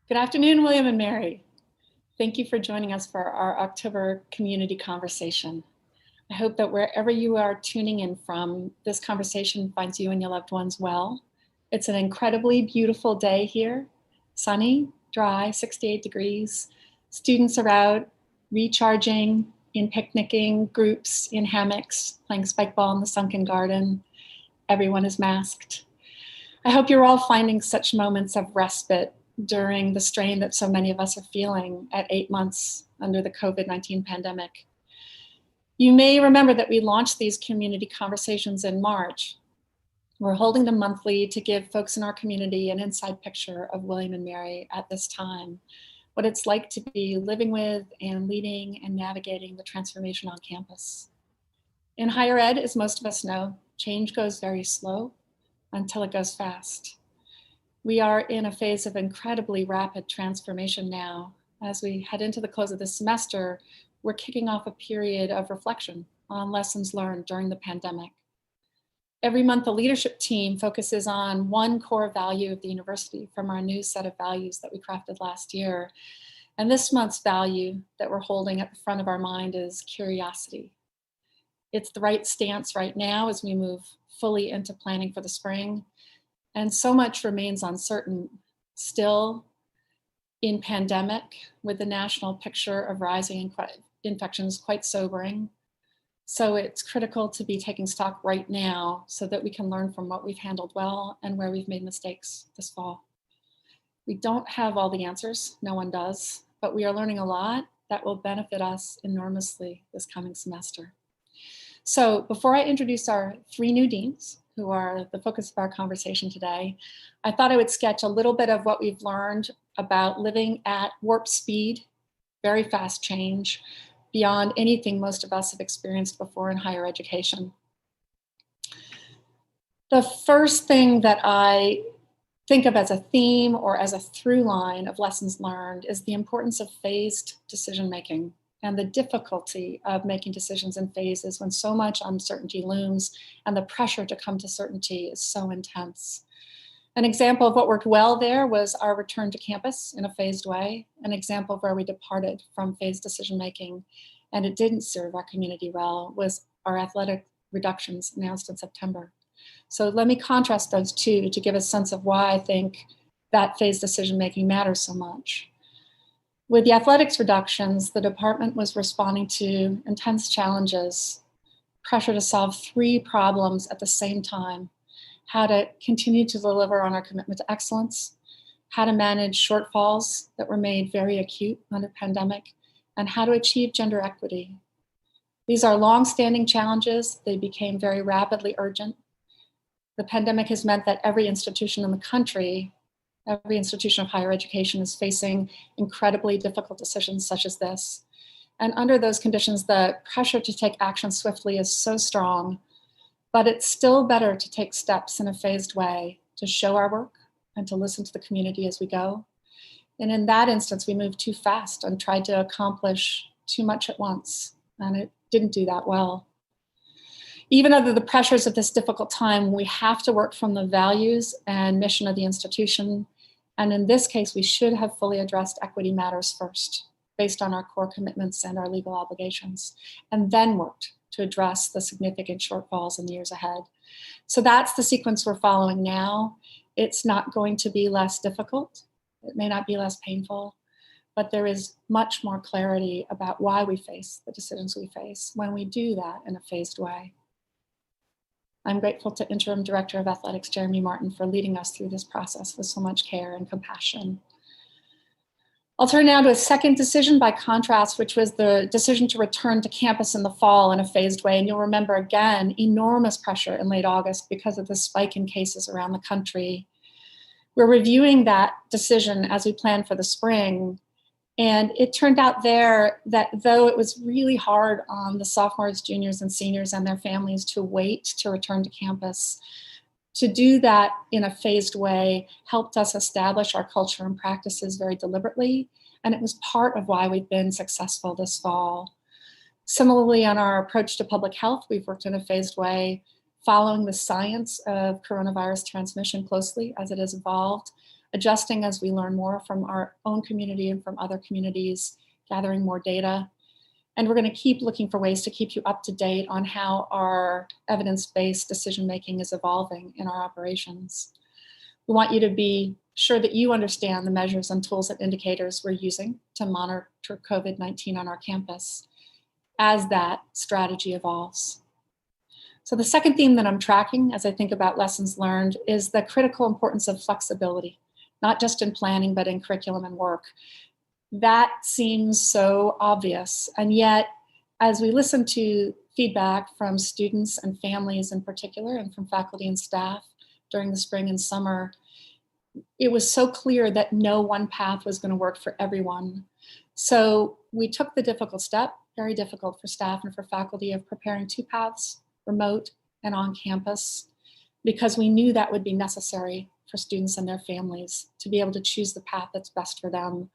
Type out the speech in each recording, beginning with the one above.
Good afternoon, William and Mary. Thank you for joining us for our October community conversation. I hope that wherever you are tuning in from, this conversation finds you and your loved ones well. It's an incredibly beautiful day here, sunny, dry, 68 degrees. Students are out recharging, in picnicking groups, in hammocks, playing spikeball in the sunken garden. Everyone is masked. I hope you're all finding such moments of respite during the strain that so many of us are feeling at 8 months under the COVID-19 pandemic. You may remember that we launched these community conversations in March. We're holding them monthly to give folks in our community an inside picture of William and Mary at this time, what it's like to be living with and leading and navigating the transformation on campus. In higher ed, as most of us know, change goes very slow until it goes fast. We are in a phase of incredibly rapid transformation now. As we head into the close of this semester, we're kicking off a period of reflection on lessons learned during the pandemic. Every month, the leadership team focuses on one core value of the university from our new set of values that we crafted last year. And this month's value that we're holding at the front of our mind is curiosity. It's the right stance right now as we move fully into planning for the spring. And so much remains uncertain still in pandemic, with the national picture of rising infections quite sobering. So it's critical to be taking stock right now so that we can learn from what we've handled well and where we've made mistakes this fall. We don't have all the answers, no one does, but we are learning a lot that will benefit us enormously this coming semester. So before I introduce our 3 new deans, who are the focus of our conversation today, I thought I would sketch a little bit of what we've learned about living at warp speed, very fast change, beyond anything most of us have experienced before in higher education. The first thing that I think of as a theme or as a through line of lessons learned is the importance of phased decision-making and the difficulty of making decisions in phases when so much uncertainty looms and the pressure to come to certainty is so intense. An example of what worked well there was our return to campus in a phased way, an example of where we departed from phased decision-making and it didn't serve our community well was our athletic reductions announced in September. So let me contrast those two to give a sense of why I think that phased decision-making matters so much. With the athletics reductions, the department was responding to intense challenges, pressure to solve 3 problems at the same time: how to continue to deliver on our commitment to excellence, how to manage shortfalls that were made very acute under pandemic, and how to achieve gender equity. These are long-standing challenges. They became very rapidly urgent. The pandemic has meant that every institution in the country, every institution of higher education is facing incredibly difficult decisions such as this. And under those conditions, the pressure to take action swiftly is so strong, but it's still better to take steps in a phased way to show our work and to listen to the community as we go. And in that instance, we moved too fast and tried to accomplish too much at once, and it didn't do that well. Even under the pressures of this difficult time, we have to work from the values and mission of the institution. And in this case, we should have fully addressed equity matters first, based on our core commitments and our legal obligations, and then worked to address the significant shortfalls in the years ahead. So that's the sequence we're following now. It's not going to be less difficult. It may not be less painful, but there is much more clarity about why we face the decisions we face when we do that in a phased way. I'm grateful to Interim Director of Athletics, Jeremy Martin, for leading us through this process with so much care and compassion. I'll turn now to a second decision by contrast, which was the decision to return to campus in the fall in a phased way. And you'll remember, again, enormous pressure in late August because of the spike in cases around the country. We're reviewing that decision as we plan for the spring. And it turned out there that though it was really hard on the sophomores, juniors, and seniors and their families to wait to return to campus, to do that in a phased way helped us establish our culture and practices very deliberately. And it was part of why we've been successful this fall. Similarly, on our approach to public health, we've worked in a phased way, following the science of coronavirus transmission closely as it has evolved, adjusting as we learn more from our own community and from other communities, gathering more data. And we're going to keep looking for ways to keep you up to date on how our evidence-based decision-making is evolving in our operations. We want you to be sure that you understand the measures and tools and indicators we're using to monitor COVID-19 on our campus as that strategy evolves. So the second theme that I'm tracking as I think about lessons learned is the critical importance of flexibility, not just in planning, but in curriculum and work. That seems so obvious, and yet as we listen to feedback from students and families in particular, and from faculty and staff during the spring and summer, it was so clear that no one path was going to work for everyone. So we took the difficult step, very difficult for staff and for faculty, of preparing 2 paths, remote and on campus, because we knew that would be necessary for students and their families to be able to choose the path that's best for them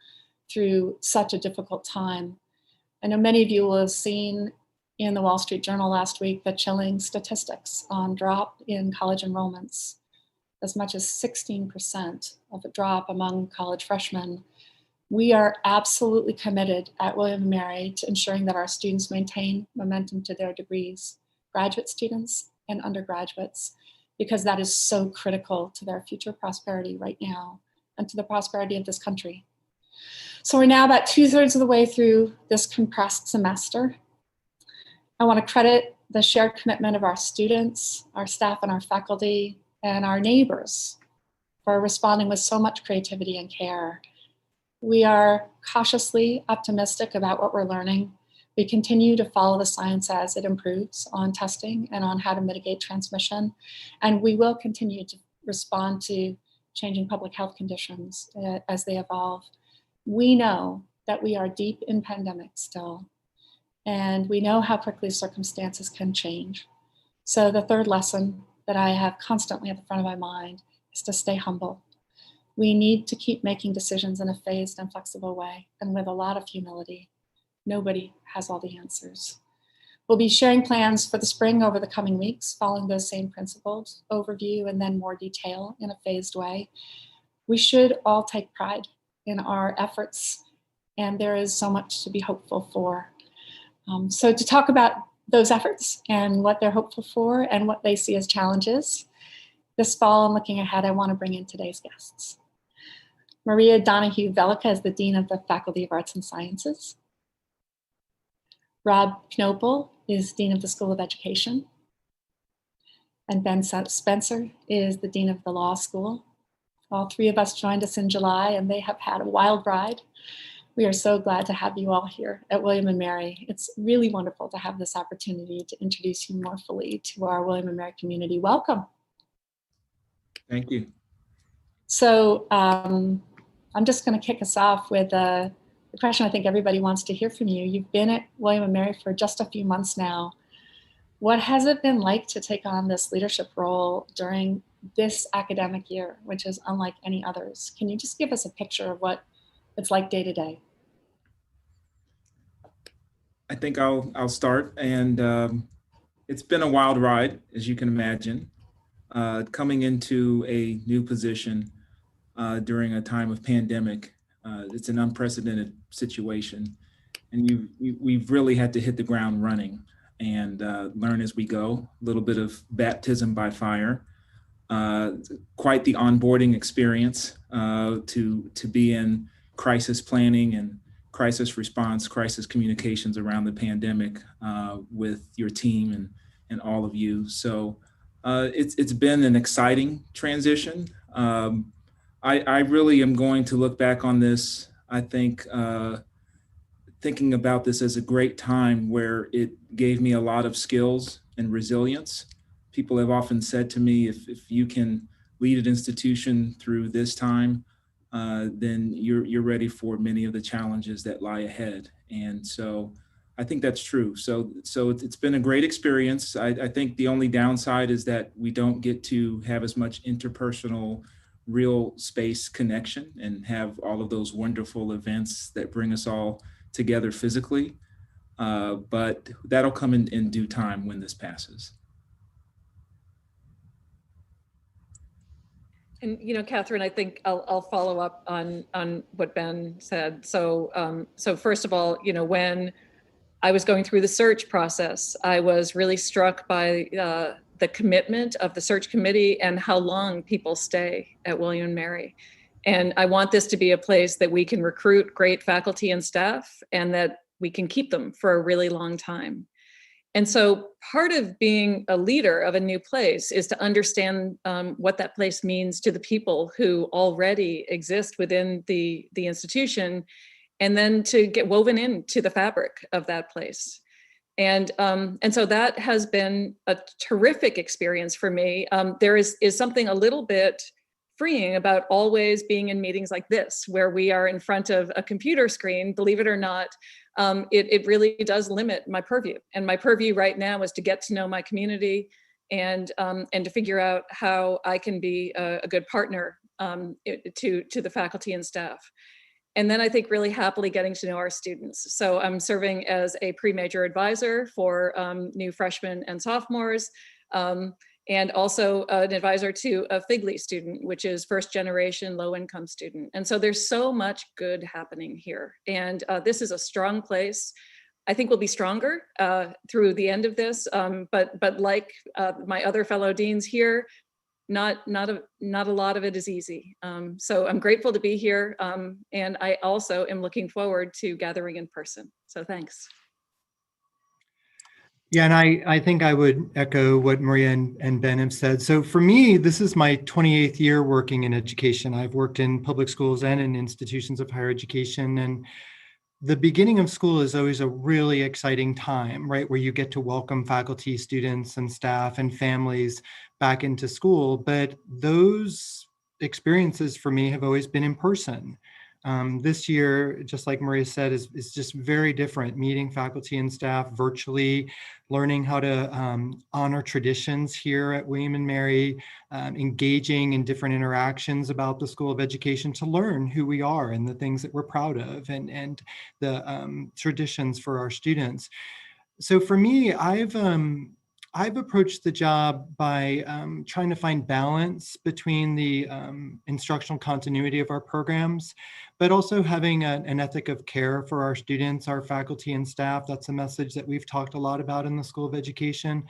through such a difficult time. I know many of you will have seen in the Wall Street Journal last week the chilling statistics on drop in college enrollments. As much as 16% of a drop among college freshmen. We are absolutely committed at William & Mary to ensuring that our students maintain momentum to their degrees, graduate students and undergraduates, because that is so critical to their future prosperity right now and to the prosperity of this country. So we're now about 2/3 of the way through this compressed semester. I want to credit the shared commitment of our students, our staff and our faculty, and our neighbors for responding with so much creativity and care. We are cautiously optimistic about what we're learning. We continue to follow the science as it improves on testing and on how to mitigate transmission. And we will continue to respond to changing public health conditions as they evolve. We know that we are deep in pandemic still, and we know how quickly circumstances can change. So the third lesson that I have constantly at the front of my mind is to stay humble. We need to keep making decisions in a phased and flexible way, and with a lot of humility. Nobody has all the answers. We'll be sharing plans for the spring over the coming weeks, following those same principles, overview and then more detail in a phased way. We should all take pride in our efforts, and there is so much to be hopeful for. So to talk about those efforts and what they're hopeful for and what they see as challenges, this fall and looking ahead, I want to bring in today's guests. Maria Donoghue Velleca is the Dean of the Faculty of Arts and Sciences. Rob Knoeppel is Dean of the School of Education. And Ben Spencer is the Dean of the Law School. All 3 of us joined us in July, and they have had a wild ride. We are so glad to have you all here at William & Mary. It's really wonderful to have this opportunity to introduce you more fully to our William & Mary community. Welcome. Thank you. So I'm just going to kick us off with the question I think everybody wants to hear from you. You've been at William & Mary for just a few months now. What has it been like to take on this leadership role during this academic year, which is unlike any others? Can you just give us a picture of what it's like day to day? I think I'll start, and it's been a wild ride, as you can imagine, coming into a new position during a time of pandemic. It's an unprecedented situation, and we've really had to hit the ground running and learn as we go. A little bit of baptism by fire, quite the onboarding experience to be in crisis planning and crisis response, crisis communications around the pandemic with your team and all of you. So it's been an exciting transition. I really am going to look back on this, I think, thinking about this as a great time where it gave me a lot of skills and resilience. People have often said to me, if you can lead an institution through this time, then you're ready for many of the challenges that lie ahead. And so I think that's true. So it's been a great experience. I think the only downside is that we don't get to have as much interpersonal real space connection and have all of those wonderful events that bring us all together physically. But that'll come in due time when this passes. And, you know, Catherine, I think I'll follow up on what Ben said. So, so first of all, you know, when I was going through the search process, I was really struck by the commitment of the search committee and how long people stay at William & Mary. And I want this to be a place that we can recruit great faculty and staff and that we can keep them for a really long time. And so part of being a leader of a new place is to understand what that place means to the people who already exist within the institution, and then to get woven into the fabric of that place. And so that has been a terrific experience for me. There is something a little bit freeing about always being in meetings like this, where we are in front of a computer screen. Believe it or not, it really does limit my purview. And my purview right now is to get to know my community and to figure out how I can be a good partner to the faculty and staff. And then I think really happily getting to know our students. So I'm serving as a pre-major advisor for new freshmen and sophomores, and also an advisor to a Figley student, which is first generation low income student. And so there's so much good happening here. And this is a strong place. I think we'll be stronger through the end of this, but like my other fellow deans here, not a lot of it is easy. So I'm grateful to be here. And I also am looking forward to gathering in person. So thanks. Yeah, and I think I would echo what Maria and Ben have said. So for me, this is my 28th year working in education. I've worked in public schools and in institutions of higher education. And the beginning of school is always a really exciting time, right? Where you get to welcome faculty, students, and staff and families back into school. But those experiences for me have always been in person. This year, just like Maria said, is just very different, meeting faculty and staff virtually, learning how to honor traditions here at William & Mary, engaging in different interactions about the School of Education to learn who we are and the things that we're proud of and the traditions for our students. So for me, I've approached the job by trying to find balance between the instructional continuity of our programs, but also having an ethic of care for our students, our faculty and staff. That's a message that we've talked a lot about in the School of Education,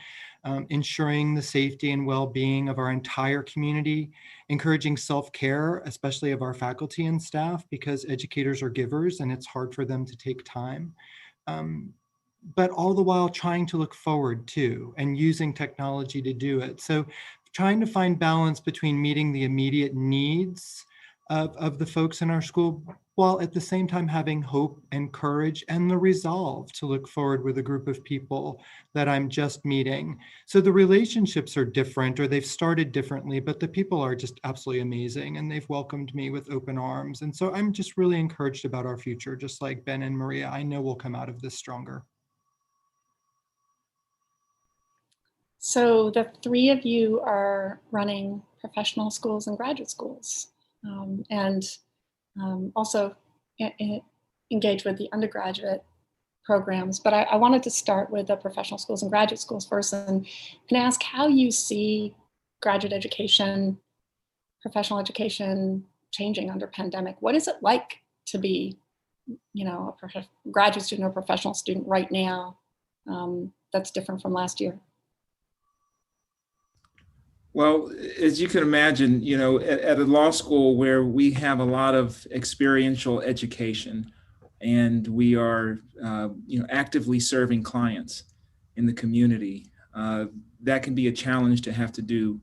ensuring the safety and well-being of our entire community, encouraging self-care, especially of our faculty and staff, because educators are givers and it's hard for them to take time. But all the while trying to look forward to and using technology to do it. So trying to find balance between meeting the immediate needs of the folks in our school, while at the same time having hope and courage and the resolve to look forward with a group of people that I'm just meeting. So the relationships are different, or they've started differently, but the people are just absolutely amazing and they've welcomed me with open arms. And so I'm just really encouraged about our future, just like Ben and Maria. I know we'll come out of this stronger. So the three of you are running professional schools and graduate schools, and also engage with the undergraduate programs. But I wanted to start with the professional schools and graduate schools first, and ask how you see graduate education, professional education changing under pandemic. What is it like to be, you know, a graduate student or professional student right now that's different from last year? Well, as you can imagine, you know, at a law school where we have a lot of experiential education and we are, you know, actively serving clients in the community, that can be a challenge to have to do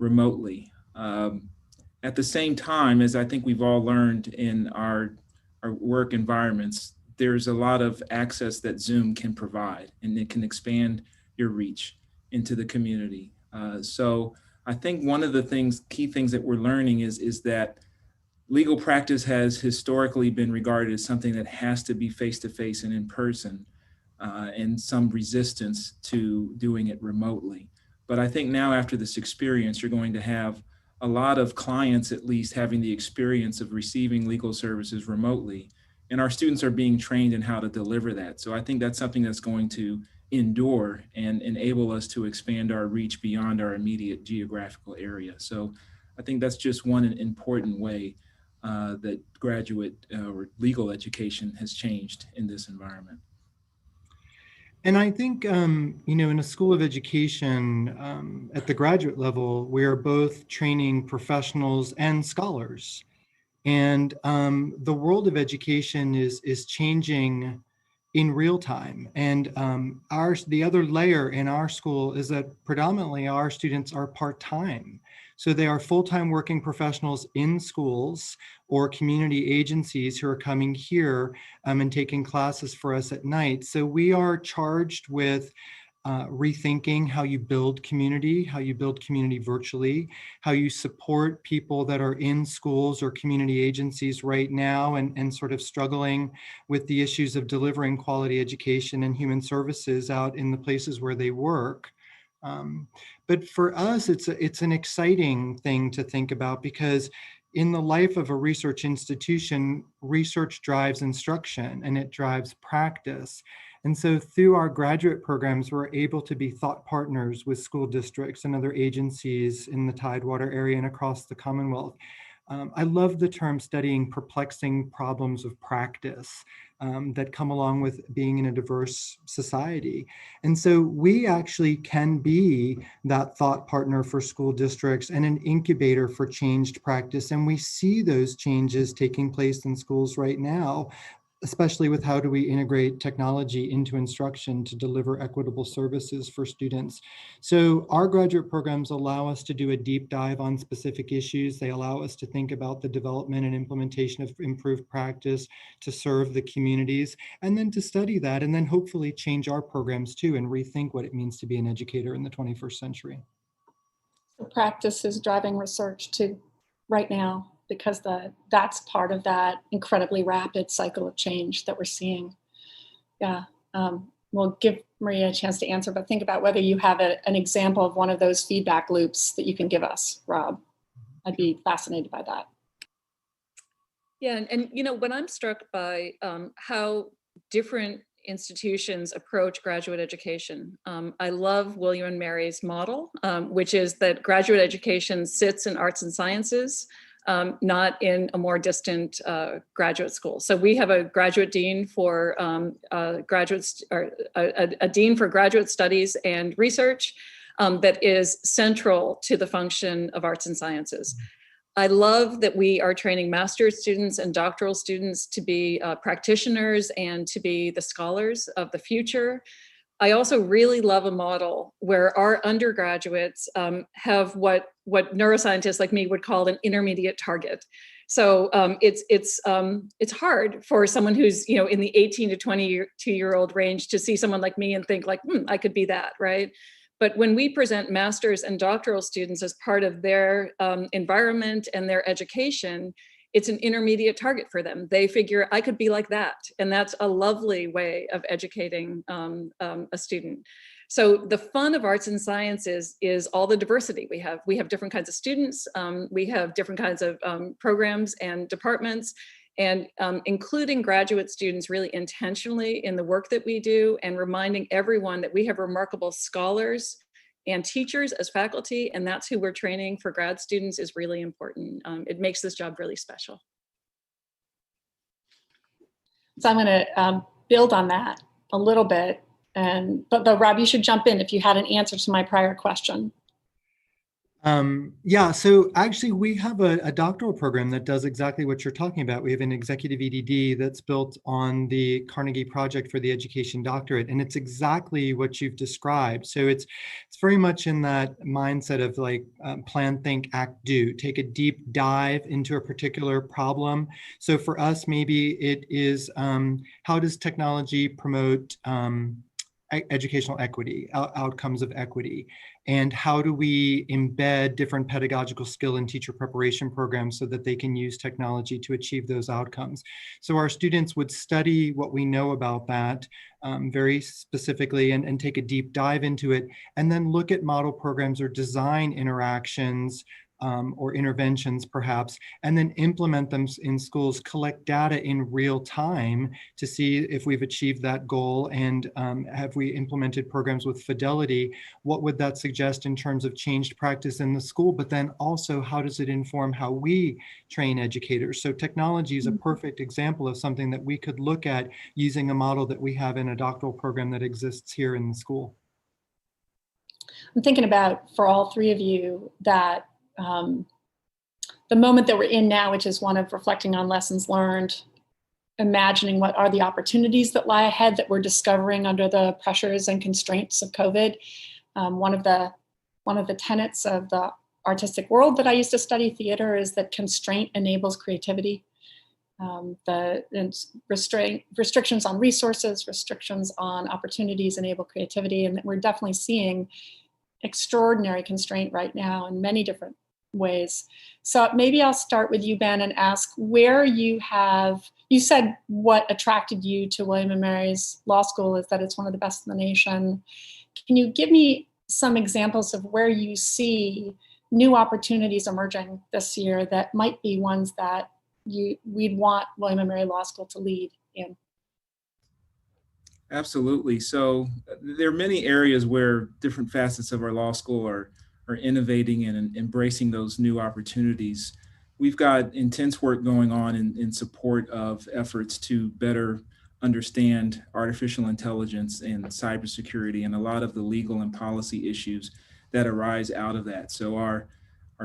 remotely. At the same time, as I think we've all learned in our work environments, there's a lot of access that Zoom can provide, and it can expand your reach into the community. So I think one of the key things that we're learning is that legal practice has historically been regarded as something that has to be face-to-face and in person, and some resistance to doing it remotely. But I think now after this experience, you're going to have a lot of clients at least having the experience of receiving legal services remotely. And our students are being trained in how to deliver that. So I think that's something that's going to endure and enable us to expand our reach beyond our immediate geographical area. So I think that's just one important way that graduate or legal education has changed in this environment. And I think, in a school of education at the graduate level, we are both training professionals and scholars. And the world of education is changing in real time. And the other layer in our school is that predominantly our students are part-time. So they are full-time working professionals in schools or community agencies who are coming here and taking classes for us at night. So we are charged with rethinking how you build community virtually, how you support people that are in schools or community agencies right now and sort of struggling with the issues of delivering quality education and human services out in the places where they work. But for us, it's an exciting thing to think about, because in the life of a research institution, research drives instruction and it drives practice. And so through our graduate programs, we're able to be thought partners with school districts and other agencies in the Tidewater area and across the Commonwealth. I love the term studying perplexing problems of practice that come along with being in a diverse society. And so we actually can be that thought partner for school districts and an incubator for changed practice. And we see those changes taking place in schools right now, especially with how do we integrate technology into instruction to deliver equitable services for students. So our graduate programs allow us to do a deep dive on specific issues. They allow us to think about the development and implementation of improved practice to serve the communities, and then to study that, and then hopefully change our programs too and rethink what it means to be an educator in the 21st century. The practice is driving research too right now, because that's part of that incredibly rapid cycle of change that we're seeing. Yeah, we'll give Maria a chance to answer, but think about whether you have an example of one of those feedback loops that you can give us, Rob. I'd be fascinated by that. Yeah, and when I'm struck by how different institutions approach graduate education. I love William and Mary's model, which is that graduate education sits in arts and sciences, not in a more distant graduate school. So we have a graduate dean for graduates, or a dean for graduate studies and research that is central to the function of arts and sciences. I love that we are training master's students and doctoral students to be practitioners and to be the scholars of the future. I also really love a model where our undergraduates have what neuroscientists like me would call an intermediate target. So it's hard for someone who's in the 18 to 22-year-old range to see someone like me and think like, I could be that, right? But when we present master's and doctoral students as part of their environment and their education, it's an intermediate target for them. They figure I could be like that. And that's a lovely way of educating a student. So the fun of arts and sciences is all the diversity we have. We have different kinds of students. We have different kinds of programs and departments, and including graduate students really intentionally in the work that we do, and reminding everyone that we have remarkable scholars and teachers as faculty, and that's who we're training for grad students is really important. It makes this job really special. So I'm going to build on that a little bit, but Rob, you should jump in if you had an answer to my prior question. Yeah, so actually we have a doctoral program that does exactly what you're talking about. We have an executive EDD that's built on the Carnegie Project for the Education Doctorate, and it's exactly what you've described. So it's very much in that mindset of like plan, think, act, do. Take a deep dive into a particular problem. So for us, maybe it is how does technology promote educational equity, outcomes of equity, and how do we embed different pedagogical skill and teacher preparation programs so that they can use technology to achieve those outcomes. So our students would study what we know about that very specifically and take a deep dive into it, and then look at model programs or design interactions or interventions perhaps, and then implement them in schools, collect data in real time to see if we've achieved that goal, and have we implemented programs with fidelity? What would that suggest in terms of changed practice in the school? But then also, how does it inform how we train educators? So technology is a perfect example of something that we could look at using a model that we have in a doctoral program that exists here in the school. I'm thinking about, for all three of you, that the moment that we're in now, which is one of reflecting on lessons learned, imagining what are the opportunities that lie ahead that we're discovering under the pressures and constraints of COVID. One of the tenets of the artistic world that I used to study, theater, is that constraint enables creativity. The restrictions on resources, restrictions on opportunities enable creativity, and that we're definitely seeing extraordinary constraint right now in many different ways. So maybe I'll start with you, Ben, and ask where you said what attracted you to William & Mary's Law School is that it's one of the best in the nation. Can you give me some examples of where you see new opportunities emerging this year that might be ones that we'd want William & Mary Law School to lead in? Absolutely. So there are many areas where different facets of our law school are innovating and embracing those new opportunities. We've got intense work going on in support of efforts to better understand artificial intelligence and cybersecurity and a lot of the legal and policy issues that arise out of that. So our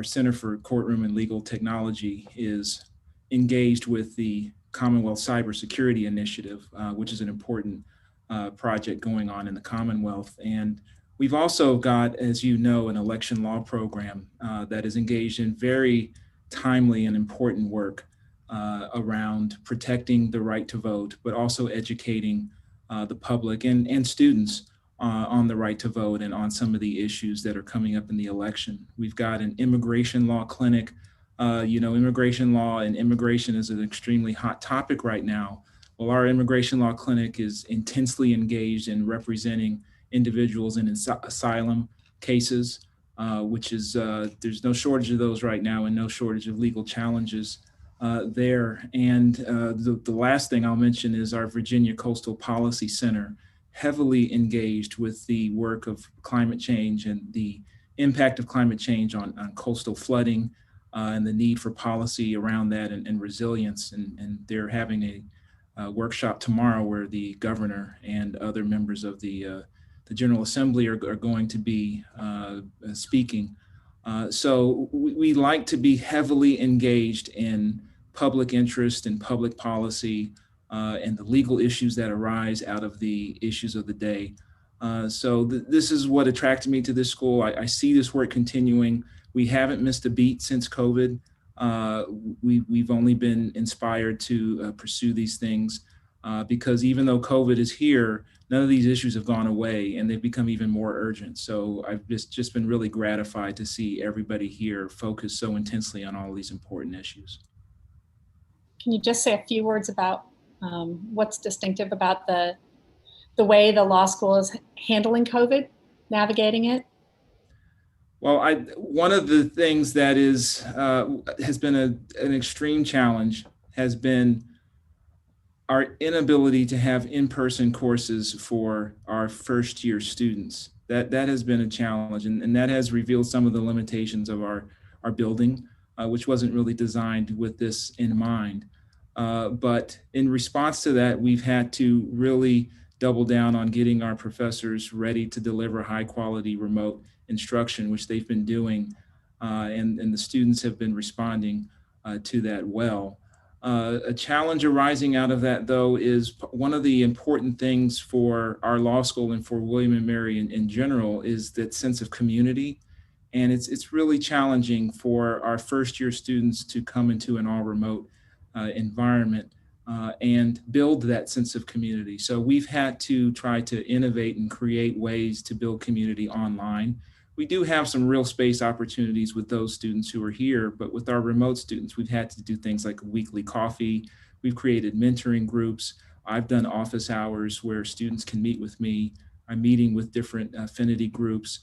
Center for Courtroom and Legal Technology is engaged with the Commonwealth Cybersecurity Initiative, which is an important project going on in the Commonwealth. And we've also got, as you know, an election law program that is engaged in very timely and important work around protecting the right to vote, but also educating the public and students on the right to vote and on some of the issues that are coming up in the election. We've got an immigration law clinic. Immigration law and immigration is an extremely hot topic right now. Well, our immigration law clinic is intensely engaged in representing individuals in asylum cases, which is, there's no shortage of those right now and no shortage of legal challenges there. And the last thing I'll mention is our Virginia Coastal Policy Center, heavily engaged with the work of climate change and the impact of climate change on coastal flooding and the need for policy around that and resilience. And they're having a workshop tomorrow where the governor and other members of the General Assembly are going to be speaking. So we like to be heavily engaged in public interest and public policy and the legal issues that arise out of the issues of the day. So this is what attracted me to this school. I see this work continuing. We haven't missed a beat since COVID. We've only been inspired to pursue these things because even though COVID is here, none of these issues have gone away and they've become even more urgent. So I've just been really gratified to see everybody here focus so intensely on all these important issues. Can you just say a few words about what's distinctive about the way the law school is handling COVID, navigating it? Well, one of the things that has been an extreme challenge has been our inability to have in-person courses for our first year students. That has been a challenge, and that has revealed some of the limitations of our building, which wasn't really designed with this in mind. But in response to that, we've had to really double down on getting our professors ready to deliver high quality remote instruction, which they've been doing, and the students have been responding to that well. A challenge arising out of that, though, is one of the important things for our law school and for William & Mary in general is that sense of community. And it's really challenging for our first year students to come into an all remote environment and build that sense of community. So we've had to try to innovate and create ways to build community online. We do have some real space opportunities with those students who are here, but with our remote students, we've had to do things like weekly coffee. We've created mentoring groups. I've done office hours where students can meet with me. I'm meeting with different affinity groups.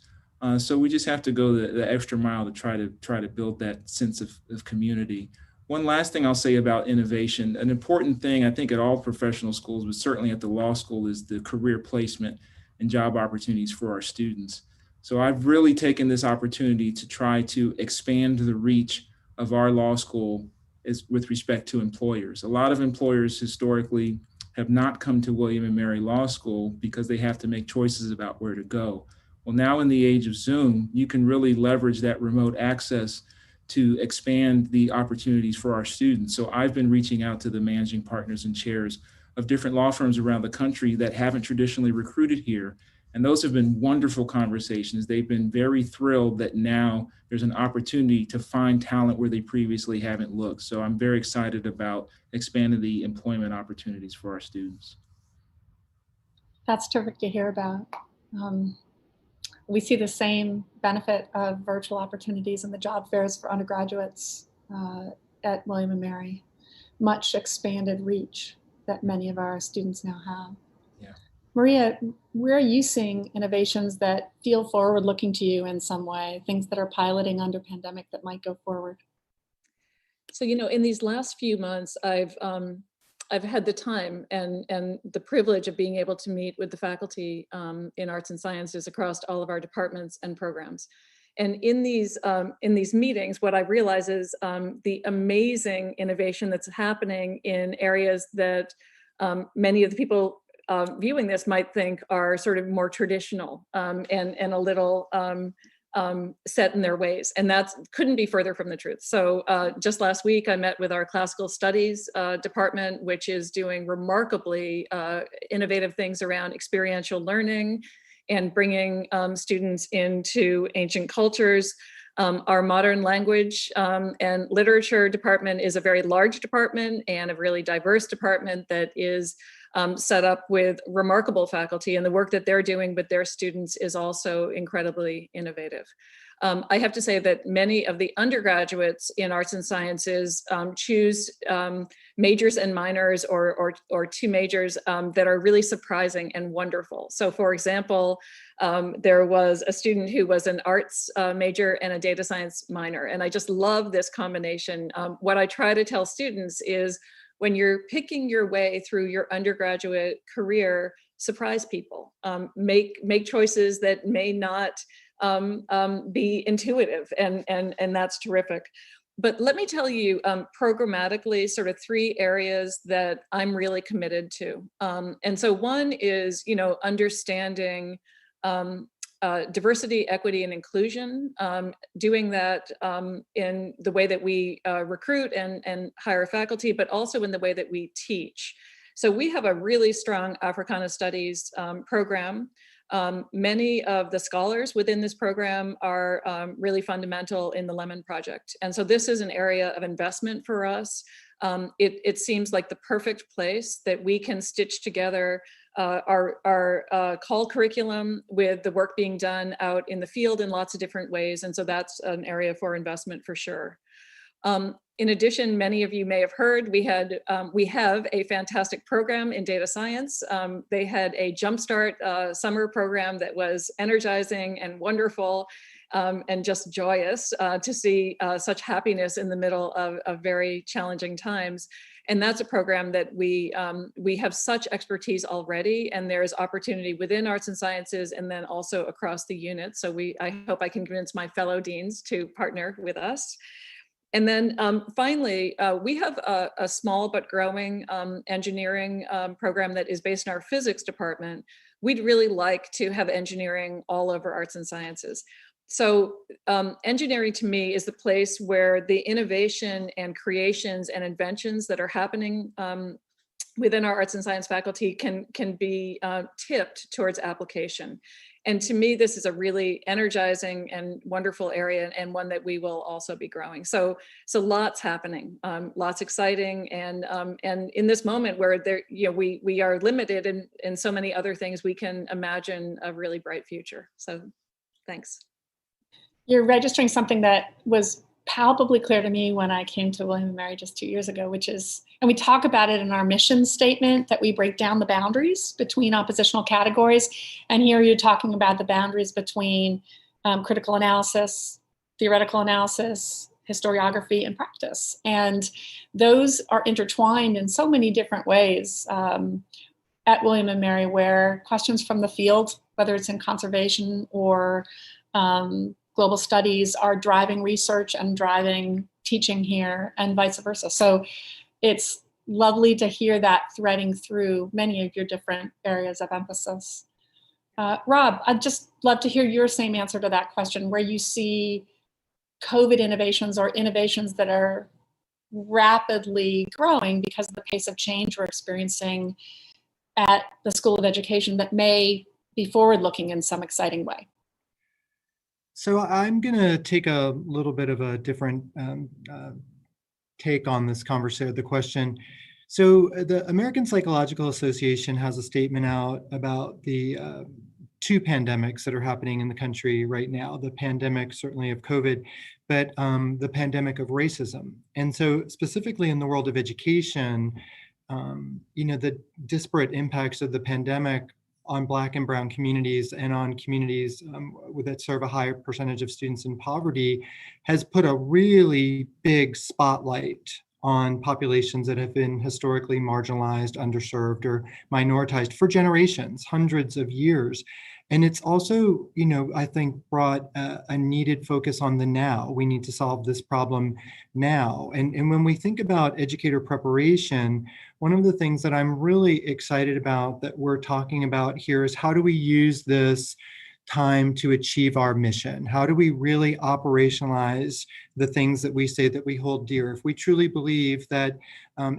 So we just have to go the extra mile to try to build that sense of community. One last thing I'll say about innovation, an important thing I think at all professional schools, but certainly at the law school, is the career placement and job opportunities for our students. So I've really taken this opportunity to try to expand the reach of our law school with respect to employers. A lot of employers historically have not come to William & Mary Law School because they have to make choices about where to go. Well, now in the age of Zoom, you can really leverage that remote access to expand the opportunities for our students. So I've been reaching out to the managing partners and chairs of different law firms around the country that haven't traditionally recruited here. And those have been wonderful conversations. They've been very thrilled that now there's an opportunity to find talent where they previously haven't looked. So I'm very excited about expanding the employment opportunities for our students. That's terrific to hear about. We see the same benefit of virtual opportunities in the job fairs for undergraduates at William & Mary. Much expanded reach that many of our students now have. Yeah. Maria, where are you seeing innovations that feel forward looking to you in some way, things that are piloting under pandemic that might go forward? So, in these last few months, I've had the time and the privilege of being able to meet with the faculty in arts and sciences across all of our departments and programs. And in these meetings, what I realize is the amazing innovation that's happening in areas that many of the people viewing this might think are sort of more traditional and a little set in their ways. And that couldn't be further from the truth. So just last week, I met with our classical studies department, which is doing remarkably innovative things around experiential learning and bringing students into ancient cultures. Our modern language and literature department is a very large department and a really diverse department that is set up with remarkable faculty, and the work that they're doing with their students is also incredibly innovative. I have to say that many of the undergraduates in arts and sciences choose majors and minors or two majors that are really surprising and wonderful. So for example, there was a student who was an arts major and a data science minor, and I just love this combination. What I try to tell students is, when you're picking your way through your undergraduate career, surprise people, make choices that may not be intuitive, and that's terrific. But let me tell you programmatically sort of three areas that I'm really committed to. And so one is, understanding diversity, equity, and inclusion, doing that in the way that we recruit and hire faculty, but also in the way that we teach. So we have a really strong Africana Studies program. Many of the scholars within this program are really fundamental in the Lemon Project. And so this is an area of investment for us. It seems like the perfect place that we can stitch together our call curriculum with the work being done out in the field in lots of different ways. And so that's an area for investment for sure. In addition, many of you may have heard, we have a fantastic program in data science. They had a Jumpstart summer program that was energizing and wonderful and just joyous to see such happiness in the middle of very challenging times. And that's a program that we have such expertise already, and there's opportunity within arts and sciences and then also across the unit. So I hope I can convince my fellow deans to partner with us. And then finally, we have a small but growing engineering program that is based in our physics department. We'd really like to have engineering all over arts and sciences. So engineering to me is the place where the innovation and creations and inventions that are happening within our arts and science faculty can be tipped towards application. And to me, this is a really energizing and wonderful area, and one that we will also be growing. So lots happening, lots exciting, and in this moment where we are limited in so many other things, we can imagine a really bright future. So thanks. You're registering something that was palpably clear to me when I came to William & Mary just 2 years ago, which is, and we talk about it in our mission statement, that we break down the boundaries between oppositional categories. And here you're talking about the boundaries between critical analysis, theoretical analysis, historiography, and practice. And those are intertwined in so many different ways at William and Mary, where questions from the field, whether it's in conservation or global studies, are driving research and driving teaching here, and vice versa. So it's lovely to hear that threading through many of your different areas of emphasis. Rob, I'd just love to hear your same answer to that question, where you see COVID innovations or innovations that are rapidly growing because of the pace of change we're experiencing at the School of Education that may be forward-looking in some exciting way. So I'm going to take a little bit of a different take on this conversation, the question. So the American Psychological Association has a statement out about the two pandemics that are happening in the country right now, the pandemic certainly of COVID, but the pandemic of racism. And so specifically in the world of education, the disparate impacts of the pandemic on Black and Brown communities and on communities that serve a higher percentage of students in poverty has put a really big spotlight on populations that have been historically marginalized, underserved, or minoritized for generations, hundreds of years. And it's also, I think brought a needed focus on the now. We need to solve this problem now. And when we think about educator preparation, one of the things that I'm really excited about that we're talking about here is how do we use this time to achieve our mission? How do we really operationalize the things that we say that we hold dear? If we truly believe that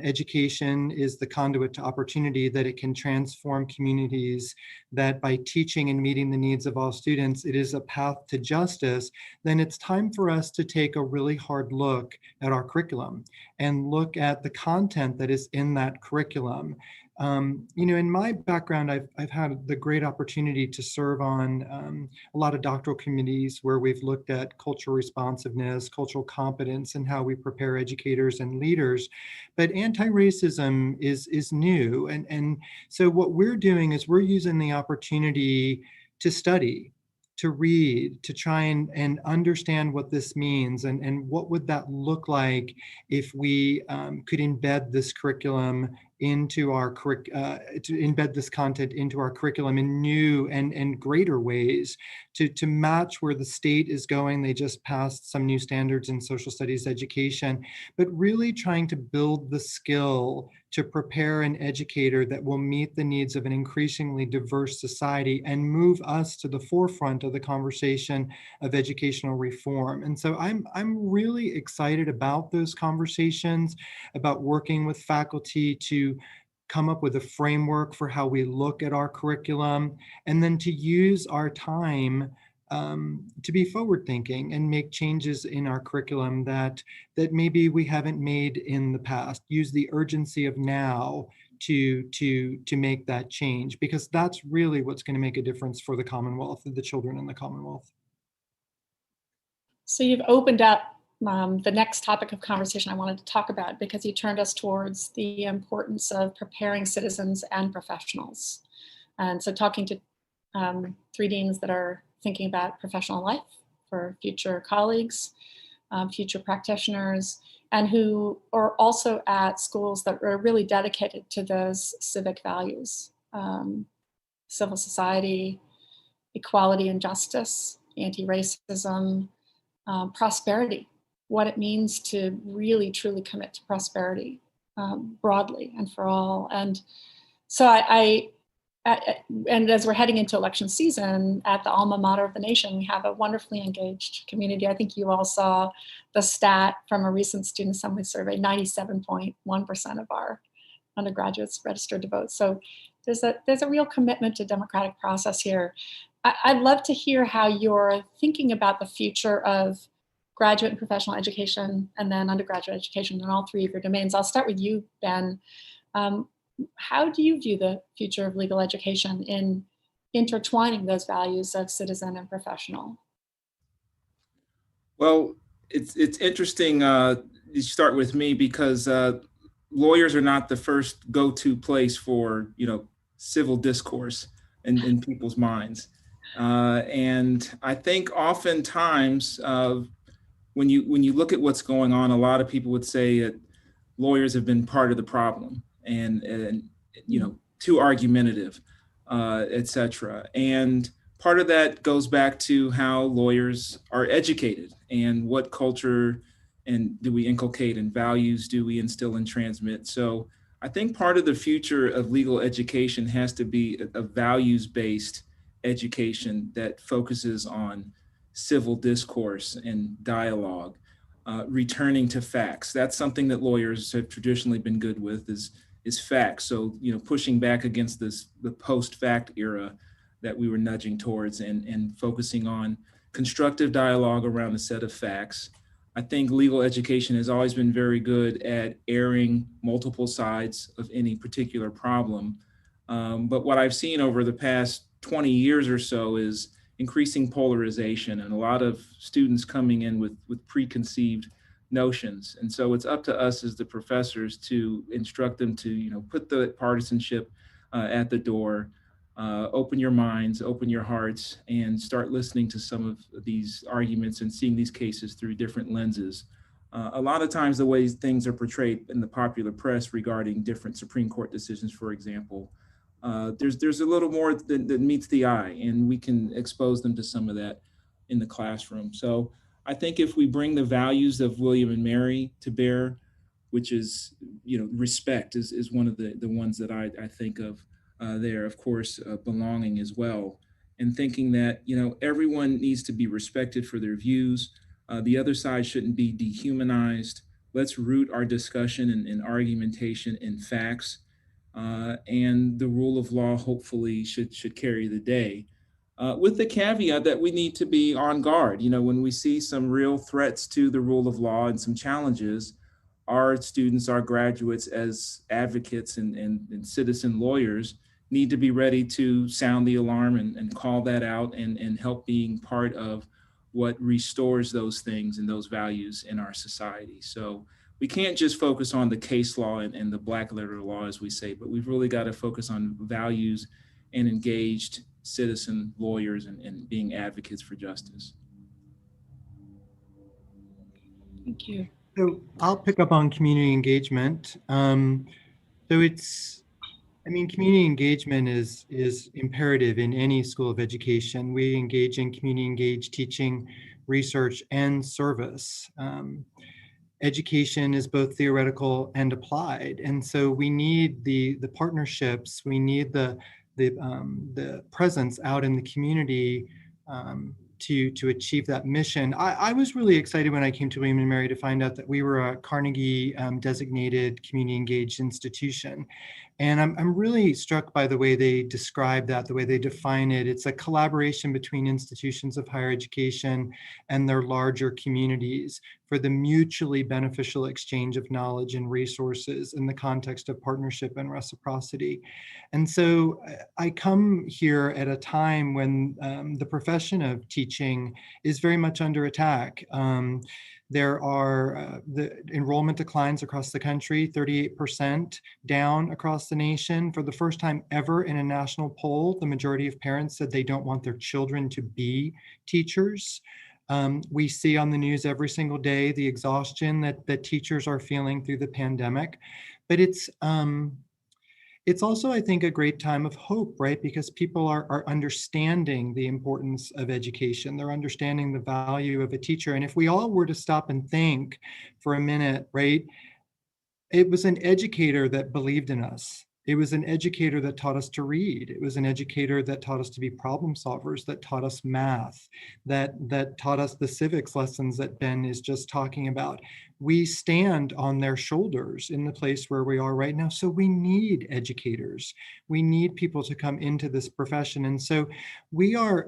education is the conduit to opportunity, that it can transform communities, that by teaching and meeting the needs of all students, it is a path to justice, then it's time for us to take a really hard look at our curriculum and look at the content that is in that curriculum. In my background, I've had the great opportunity to serve on a lot of doctoral committees where we've looked at cultural responsiveness, cultural competence, and how we prepare educators and leaders. But anti-racism is new. And so what we're doing is we're using the opportunity to study, to read, to try and understand what this means and what would that look like if we could embed this curriculum into our to embed this content into our curriculum in new and greater ways to match where the state is going. They just passed some new standards in social studies education, but really trying to build the skill to prepare an educator that will meet the needs of an increasingly diverse society and move us to the forefront of the conversation of educational reform. And so I'm really excited about those conversations, about working with faculty to come up with a framework for how we look at our curriculum, and then to use our time to be forward thinking and make changes in our curriculum that maybe we haven't made in the past. Use the urgency of now to make that change, because that's really what's going to make a difference for the Commonwealth, the children in the Commonwealth. So you've opened up the next topic of conversation I wanted to talk about, because you turned us towards the importance of preparing citizens and professionals. And so talking to three deans that are thinking about professional life for future colleagues, future practitioners, and who are also at schools that are really dedicated to those civic values, civil society, equality and justice, anti-racism, prosperity, what it means to really truly commit to prosperity broadly and for all. And so and as we're heading into election season at the alma mater of the nation, we have a wonderfully engaged community. I think you all saw the stat from a recent student assembly survey, 97.1% of our undergraduates registered to vote. So there's a real commitment to democratic process here. I'd love to hear how you're thinking about the future of graduate and professional education, and then undergraduate education in all three of your domains. I'll start with you, Ben. How do you view the future of legal education in intertwining those values of citizen and professional? Well, it's interesting you start with me, because lawyers are not the first go-to place for civil discourse in people's minds. And I think oftentimes when you look at what's going on, a lot of people would say that lawyers have been part of the problem and too argumentative, et cetera. And part of that goes back to how lawyers are educated and what culture and do we inculcate and values do we instill and transmit. So I think part of the future of legal education has to be a values-based education that focuses on civil discourse and dialogue, returning to facts. That's something that lawyers have traditionally been good with is facts. So, pushing back against the post-fact era that we were nudging towards and focusing on constructive dialogue around a set of facts. I think legal education has always been very good at airing multiple sides of any particular problem. But what I've seen over the past 20 years or so is increasing polarization and a lot of students coming in with preconceived notions. And so it's up to us as the professors to instruct them to, put the partisanship at the door, open your minds, open your hearts, and start listening to some of these arguments and seeing these cases through different lenses. A lot of times the ways things are portrayed in the popular press regarding different Supreme Court decisions, for example, there's a little more that meets the eye, and we can expose them to some of that in the classroom. So I think if we bring the values of William and Mary to bear, which is, respect is one of the ones that I think of there, of course, belonging as well, and thinking that, everyone needs to be respected for their views. The other side shouldn't be dehumanized. Let's root our discussion and argumentation in facts. And the rule of law hopefully should carry the day, with the caveat that we need to be on guard. When we see some real threats to the rule of law and some challenges, our students, our graduates as advocates and citizen lawyers need to be ready to sound the alarm and call that out and help being part of what restores those things and those values in our society. So we can't just focus on the case law and the black letter law, as we say, but we've really got to focus on values and engaged citizen lawyers and being advocates for justice. Thank you. So I'll pick up on community engagement. Community engagement is imperative in any school of education. We engage in community engaged teaching, research, and service. Education is both theoretical and applied, and so we need the partnerships. We need the presence out in the community to achieve that mission. I was really excited when I came to William and Mary to find out that we were a Carnegie designated community engaged institution. And I'm really struck by the way they describe that, the way they define it. It's a collaboration between institutions of higher education and their larger communities for the mutually beneficial exchange of knowledge and resources in the context of partnership and reciprocity. And so I come here at a time when the profession of teaching is very much under attack. There are the enrollment declines across the country, 38% down across the nation. For the first time ever in a national poll, the majority of parents said they don't want their children to be teachers. We see on the news every single day the exhaustion that teachers are feeling through the pandemic. But it's also, I think, a great time of hope, right? Because people are understanding the importance of education. They're understanding the value of a teacher. And if we all were to stop and think for a minute, right? It was an educator that believed in us. It was an educator that taught us to read. It was an educator that taught us to be problem solvers, that taught us math, that taught us the civics lessons that Ben is just talking about. We stand on their shoulders in the place where we are right now. So we need educators. We need people to come into this profession. And so we are,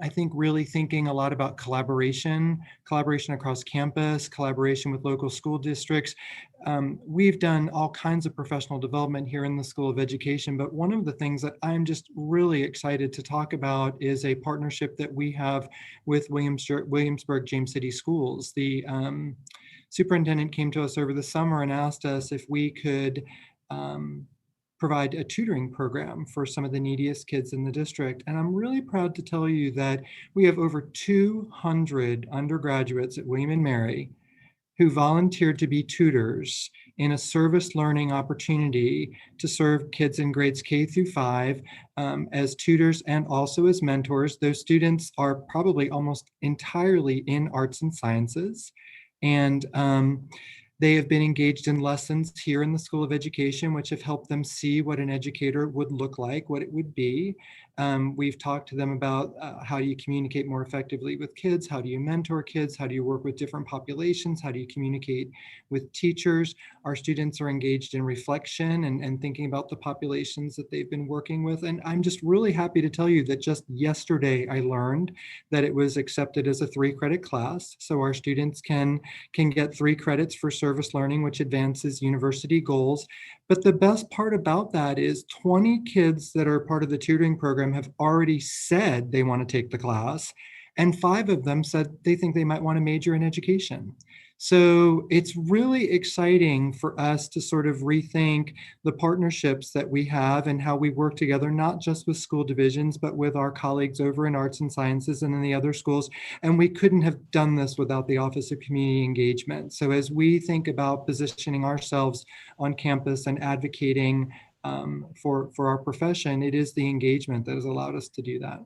I think, really thinking a lot about collaboration across campus, collaboration with local school districts. We've done all kinds of professional development here in the School of Education, but one of the things that I'm just really excited to talk about is a partnership that we have with Williamsburg James City Schools. The superintendent came to us over the summer and asked us if we could provide a tutoring program for some of the neediest kids in the district. And I'm really proud to tell you that we have over 200 undergraduates at William & Mary who volunteered to be tutors in a service learning opportunity to serve kids in grades K through 5 as tutors and also as mentors. Those students are probably almost entirely in arts and sciences. And they have been engaged in lessons here in the School of Education, which have helped them see what an educator would look like, what it would be. We've talked to them about how do you communicate more effectively with kids? How do you mentor kids? How do you work with different populations? How do you communicate with teachers? Our students are engaged in reflection and thinking about the populations that they've been working with. And I'm just really happy to tell you that just yesterday I learned that it was accepted as a 3-credit class. So our students can get 3 credits for service learning, which advances university goals. But the best part about that is 20 kids that are part of the tutoring program have already said they want to take the class, and 5 of them said they think they might want to major in education. So it's really exciting for us to sort of rethink the partnerships that we have and how we work together, not just with school divisions, but with our colleagues over in arts and sciences and in the other schools. And we couldn't have done this without the Office of Community Engagement. So as we think about positioning ourselves on campus and advocating for our profession, it is the engagement that has allowed us to do that.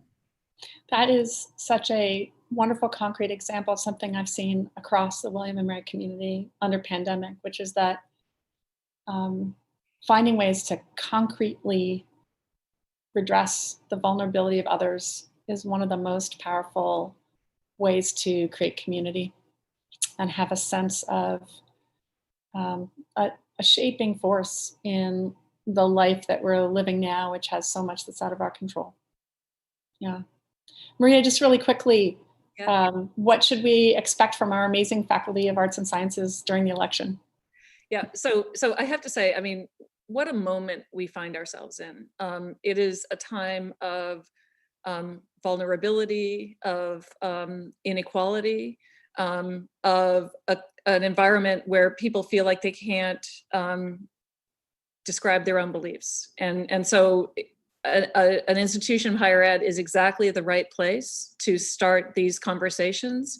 That is such a wonderful concrete example of something I've seen across the William & Mary community under pandemic, which is that finding ways to concretely redress the vulnerability of others is one of the most powerful ways to create community and have a sense of a shaping force in the life that we're living now, which has so much that's out of our control. Yeah. Maria, just really quickly, what should we expect from our amazing faculty of arts and sciences during the election? Yeah, so I have to say, I mean, what a moment we find ourselves in. It is a time of vulnerability, of inequality, of an environment where people feel like they can't describe their own beliefs. And so an institution of higher ed is exactly the right place to start these conversations,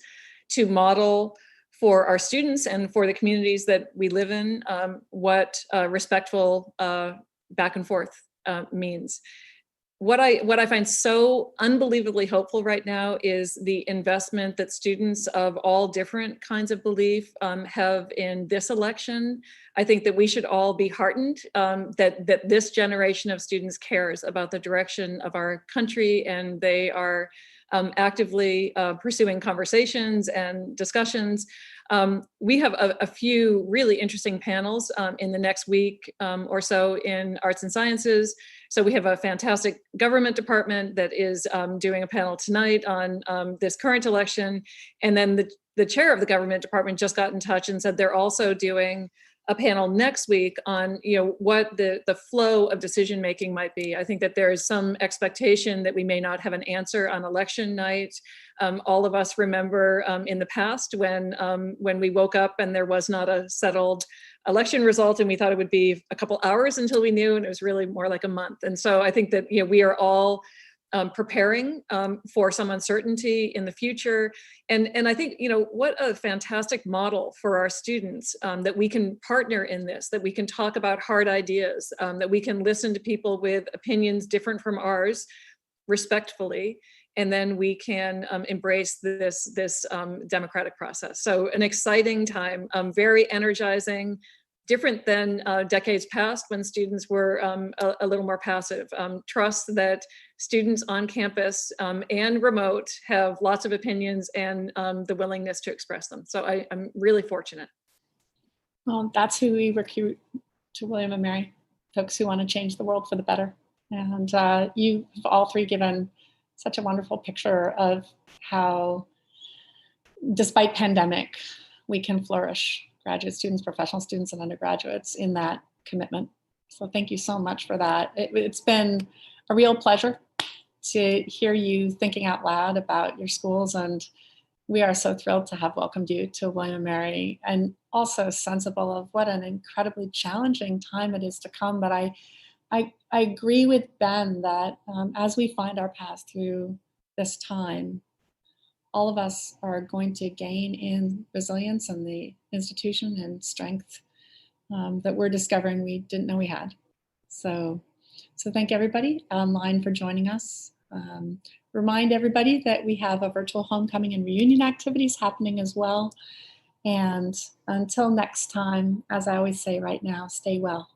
to model for our students and for the communities that we live in what respectful back and forth means. What I find so unbelievably hopeful right now is the investment that students of all different kinds of belief have in this election. I think that we should all be heartened that this generation of students cares about the direction of our country, and they are actively pursuing conversations and discussions. We have a few really interesting panels in the next week or so in arts and sciences. So we have a fantastic government department that is doing a panel tonight on this current election. And then the chair of the government department just got in touch and said they're also doing a panel next week on what the flow of decision making might be. I think that there is some expectation that we may not have an answer on election night. All of us remember in the past when we woke up and there was not a settled election result, and we thought it would be a couple hours until we knew, and it was really more like a month. And so I think that we are all preparing for some uncertainty in the future. And I think, what a fantastic model for our students that we can partner in this, that we can talk about hard ideas, that we can listen to people with opinions different from ours respectfully, and then we can embrace this democratic process. So an exciting time, very energizing, different than decades past when students were a little more passive. Trust that students on campus and remote have lots of opinions and the willingness to express them. So I'm really fortunate. Well, that's who we recruit to William & Mary, folks who want to change the world for the better. And you've all three given such a wonderful picture of how, despite pandemic, we can flourish, graduate students, professional students, and undergraduates in that commitment. So thank you so much for that. It's been a real pleasure to hear you thinking out loud about your schools, and we are so thrilled to have welcomed you to William & Mary, and also sensible of what an incredibly challenging time it is to come. But I I agree with Ben that as we find our path through this time, all of us are going to gain in resilience and the institution and strength that we're discovering we didn't know we had. So thank everybody online for joining us. Remind everybody that we have a virtual homecoming and reunion activities happening as well. And until next time, as I always say right now, stay well.